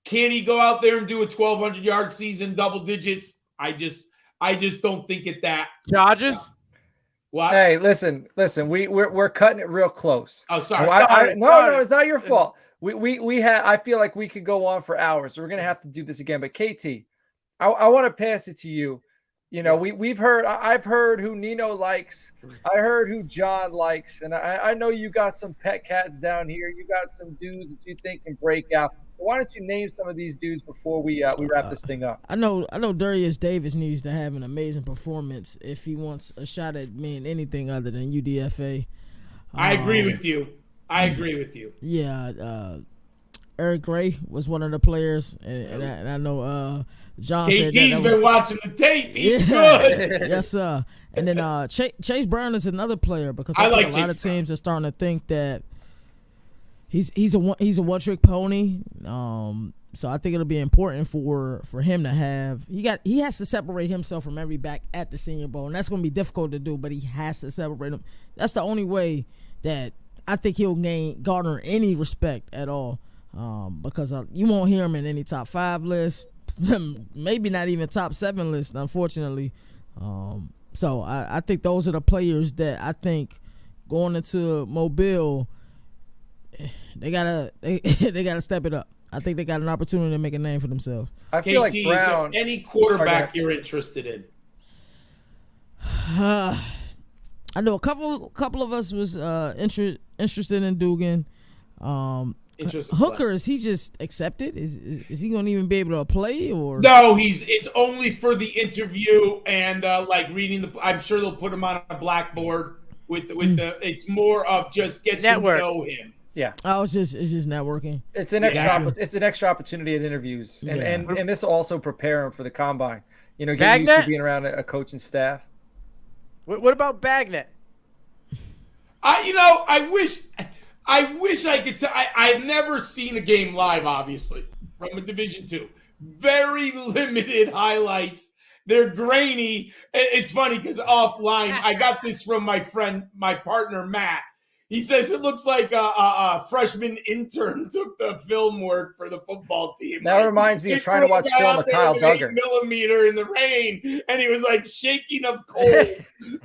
Can he go out there and do a 1,200-yard season, double digits? I just don't think it that. Chargers? What? Hey, listen. We're cutting it real close. Oh, sorry. No, it's not your fault. We had. I feel like we could go on for hours, so we're gonna have to do this again. But KT, I want to pass it to you. You know, I've heard who Nino likes. I heard who John likes, and I know you got some pet cats down here. You got some dudes that you think can break out. So why don't you name some of these dudes before we wrap this thing up? I know Darius Davis needs to have an amazing performance if he wants a shot at being anything other than UDFA. I agree with you. Yeah, Eric Gray was one of the players, and I know John said that. KT's been watching the tape. He's good. Yes, sir. And then Chase Brown is another player because I think a lot of teams are starting to think that he's a one-trick pony. So I think it'll be important for him to have he has to separate himself from every back at the Senior Bowl, and that's going to be difficult to do. But he has to separate him. That's the only way that I think he'll garner any respect at all. Because you won't hear him in any top 5 list, maybe not even top 7 list, unfortunately. So I think those are the players that I think going into Mobile, they gotta step it up. I think they got an opportunity to make a name for themselves. I feel like Brown. Any quarterback you're interested in? I know a couple of us was interested in Dugan. Hooker, is he just accepted? Is he going to even be able to play or no? It's only for the interview and reading I'm sure they'll put him on a blackboard with the. It's more of just getting to know him. Yeah. Oh, it's just networking. It's an extra opportunity at interviews, and this will also prepare him for the combine. You know, get used to being around a coaching staff. What about Bagnet? I wish I could tell. I've never seen a game live, obviously, from a Division II. Very limited highlights. They're grainy. It's funny because offline, I got this from my partner, Matt. He says it looks like a freshman intern took the film work for the football team. That reminds me of trying to watch film with Kyle Duggar. 8mm in the rain, and he was like shaking of cold.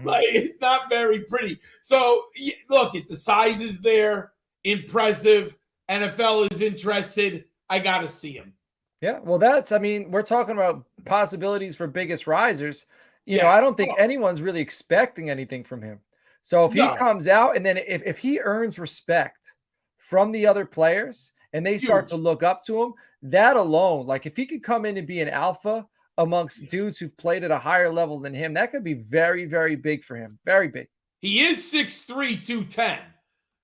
Like, it's not very pretty. So look, the size is there, impressive. NFL is interested. I got to see him. Yeah, well, we're talking about possibilities for biggest risers. You know, I don't think anyone's really expecting anything from him. So if he comes out and then if he earns respect from the other players and they start to look up to him, that alone, like if he could come in and be an alpha amongst dudes who've played at a higher level than him, that could be very, very big for him. Very big. He is 6'3", 210.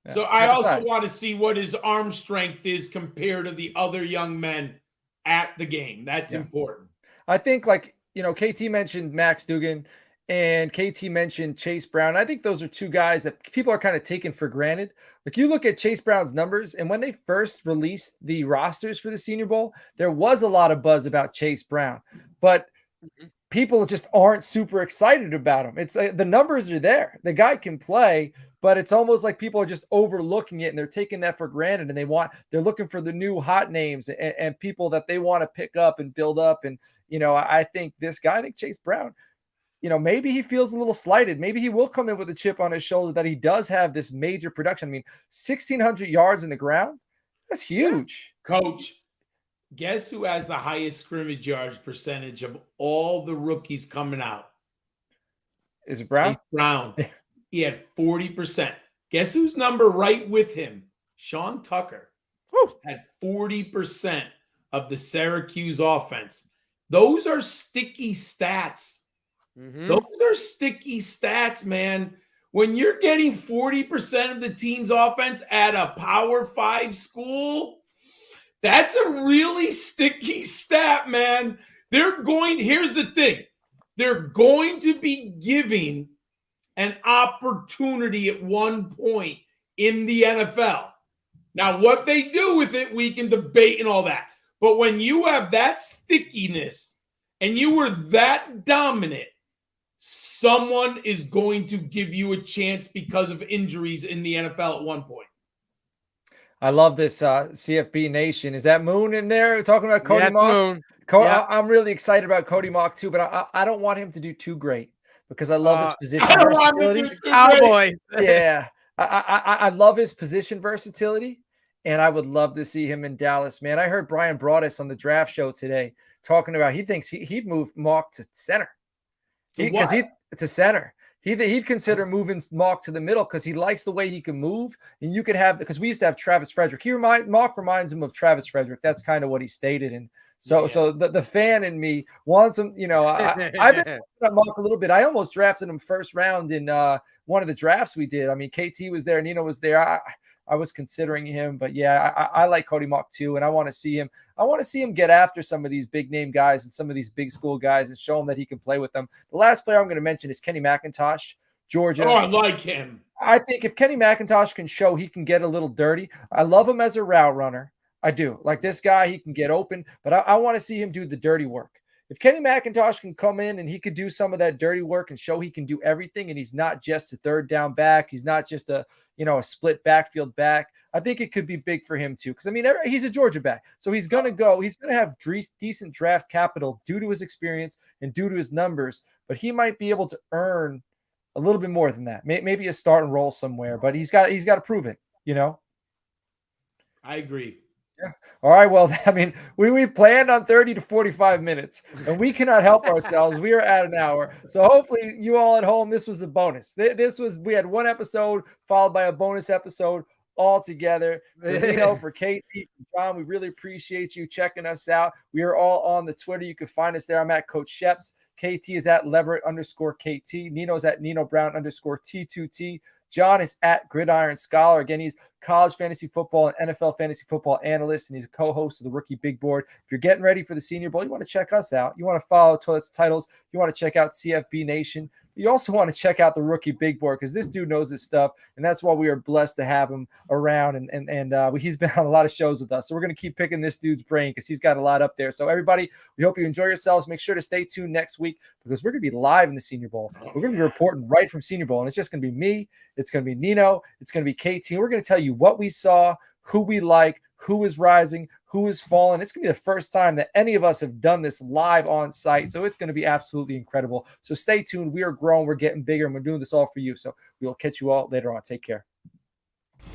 Yeah, so I also want to see what his arm strength is compared to the other young men at the game. That's important. I think, like, you know, KT mentioned Max Duggan and KT mentioned Chase Brown. I think those are two guys that people are kind of taking for granted. Like, you look at Chase Brown's numbers, and when they first released the rosters for the Senior Bowl, there was a lot of buzz about Chase Brown, but people just aren't super excited about him. It's the numbers are there. The guy can play, but it's almost like people are just overlooking it and they're taking that for granted, and they're looking for the new hot names and people that they want to pick up and build up. And, you know, I think Chase Brown, you know, maybe he feels a little slighted. Maybe he will come in with a chip on his shoulder that he does have this major production. I mean, 1,600 yards in the ground, that's huge. Coach, guess who has the highest scrimmage yards percentage of all the rookies coming out? Is it Brown? Chase Brown. He had 40%. Guess whose number right with him? Sean Tucker had 40% of the Syracuse offense. Those are sticky stats. Those are sticky stats, man. When you're getting 40% of the team's offense at a Power 5 school, that's a really sticky stat, man. Here's the thing. They're going to be giving an opportunity at one point in the NFL. Now, what they do with it, we can debate and all that. But when you have that stickiness and you were that dominant, someone is going to give you a chance because of injuries in the NFL at one point. I love this CFB Nation. Is that Moon in there talking about Cody Mock? I'm really excited about Cody Mock too, but I don't want him to do too great because I love his position versatility. Cowboy. Yeah. I love his position versatility, and I would love to see him in Dallas, man. I heard Brian Broaddus on the draft show today talking about he thinks he'd move Mock to center. To center. He'd consider moving Mock to the middle because he likes the way he can move. And you could have, because we used to have Travis Frederick. Mock reminds him of Travis Frederick. That's kind of what he stated. And so the fan in me wants him, you know, I've been at Mock a little bit. I almost drafted him first round in one of the drafts we did. I mean, KT was there, Nino was there. I was considering him, but yeah, I like Cody Mock too, and I want to see him. I want to see him get after some of these big name guys and some of these big school guys and show him that he can play with them. The last player I'm going to mention is Kenny McIntosh, Georgia. Oh, I like him. I think if Kenny McIntosh can show he can get a little dirty, I love him as a route runner. I do. Like this guy, he can get open, but I want to see him do the dirty work. If Kenny McIntosh can come in and he could do some of that dirty work and show he can do everything, and he's not just a third down back, he's not just a split backfield back, I think it could be big for him too. Because I mean, he's a Georgia back, so he's going to have decent draft capital due to his experience and due to his numbers, but he might be able to earn a little bit more than that. Maybe a start and roll somewhere, but he's got to prove it, you know? I agree. Yeah. All right. Well, I mean, we planned on 30 to 45 minutes, and we cannot help ourselves. We are at an hour. So hopefully you all at home, this was a bonus. We had one episode followed by a bonus episode all together. For Nino, for KT, for John, we really appreciate you checking us out. We are all on the Twitter. You can find us there. I'm at Coach Sheps. KT is at Leverett_KT. Nino is at Nino Brown _T2T. John is at Gridiron Scholar. Again, he's college fantasy football and NFL fantasy football analyst, and he's a co-host of the Rookie Big Board. If you're getting ready for the Senior Bowl, you want to check us out. You want to follow Toilets Titles. You want to check out CFB Nation. You also want to check out the Rookie Big Board because this dude knows his stuff, and that's why we are blessed to have him around. And he's been on a lot of shows with us, so we're going to keep picking this dude's brain because he's got a lot up there. So everybody, we hope you enjoy yourselves. Make sure to stay tuned next week. week because we're going to be live in the Senior Bowl. We're going to be reporting right from Senior Bowl, and it's just going to be me. It's going to be Nino. It's going to be KT. We're going to tell you what we saw, who we like, who is rising, who is falling. It's going to be the first time that any of us have done this live on site. So it's going to be absolutely incredible. So stay tuned. We are growing. We're getting bigger, and we're doing this all for you. So we will catch you all later on. Take care.